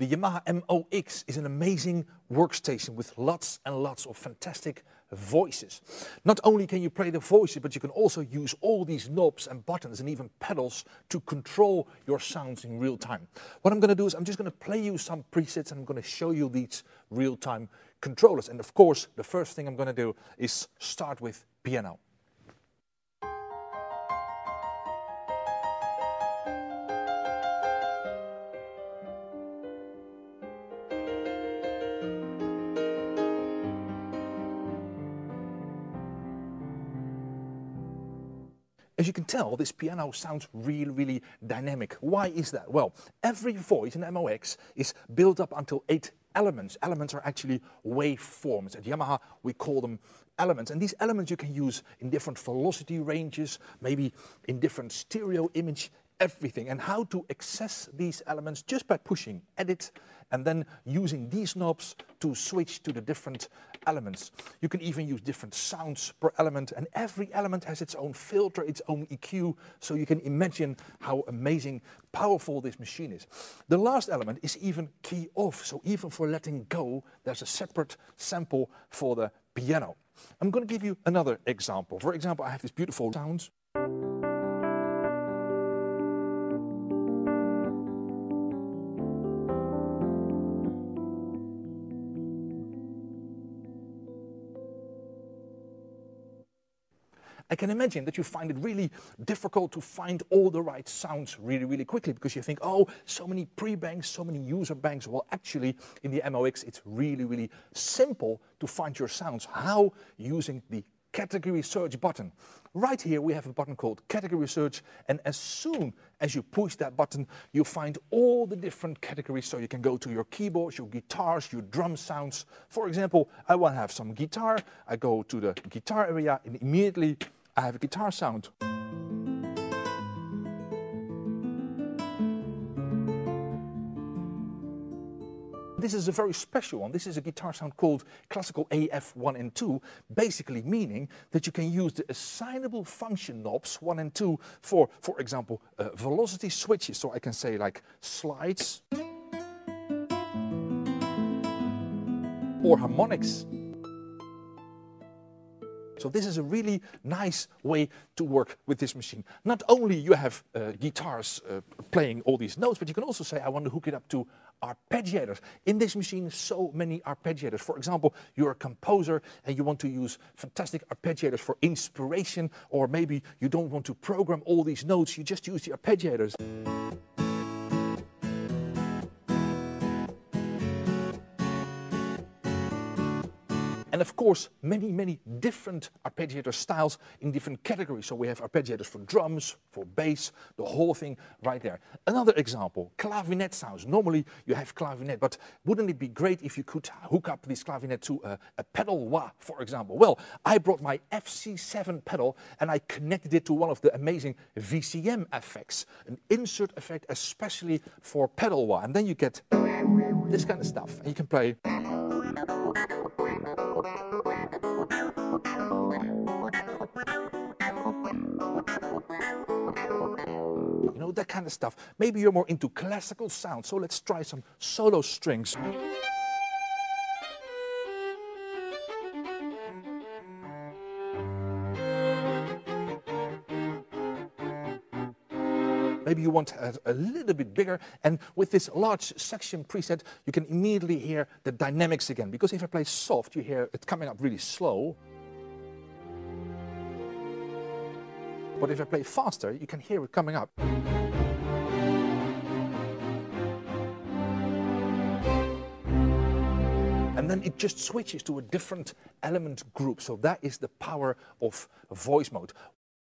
The Yamaha MOX is an amazing workstation with lots and lots of fantastic voices. Not only can you play the voices, but you can also use all these knobs and buttons and even pedals to control your sounds in real time. What I'm going to do is I'm just going to play you some presets and I'm going to show you these real-time controllers. And of course, the first thing I'm going to do is start with piano. As you can tell, this piano sounds really dynamic. Why is that? Well, every voice in MOX is built up until 8 elements. Elements are actually waveforms. At Yamaha, we call them elements. And these elements you can use in different velocity ranges, maybe in different stereo image, everything. And how to access these elements just by pushing edit and then using these knobs to switch to the different elements. You can even use different sounds per element, and every element has its own filter, its own EQ, so you can imagine how amazing, powerful this machine is. The last element is even key off, so even for letting go, there's a separate sample for the piano. I'm going to give you another example. For example, I have these beautiful sounds. I can imagine that you find it really difficult to find all the right sounds really quickly, because you think, oh, so many pre-banks, so many user banks. Well, actually, in the MOX, it's really simple to find your sounds. How? Using the category search button. Right here, we have a button called category search, and as soon as you push that button, you find all the different categories. So you can go to your keyboards, your guitars, your drum sounds. For example, I want to have some guitar. I go to the guitar area, and immediately I have a guitar sound. This is a very special one. This is a guitar sound called classical AF1 and 2, basically meaning that you can use the assignable function knobs 1 and 2 for example, velocity switches. So I can say like slides or harmonics. So this is a really nice way to work with this machine. Not only you have guitars playing all these notes, but you can also say, I want to hook it up to arpeggiators. In this machine, so many arpeggiators. For example, you're a composer and you want to use fantastic arpeggiators for inspiration, or maybe you don't want to program all these notes, you just use the arpeggiators. And of course, many different arpeggiator styles in different categories. So we have arpeggiators for drums, for bass, the whole thing right there. Another example, clavinet sounds. Normally you have clavinet, but wouldn't it be great if you could hook up this clavinet to a pedal wah, for example? Well, I brought my FC7 pedal and I connected it to one of the amazing VCM effects, an insert effect especially for pedal wah. And then you get this kind of stuff, and you can play. You know, that kind of stuff. Maybe you're more into classical sound, so let's try some solo strings. Maybe you want a little bit bigger, and with this large section preset, you can immediately hear the dynamics again. Because if I play soft, you hear it coming up really slow. But if I play faster, you can hear it coming up. And then it just switches to a different element group. So that is the power of voice mode.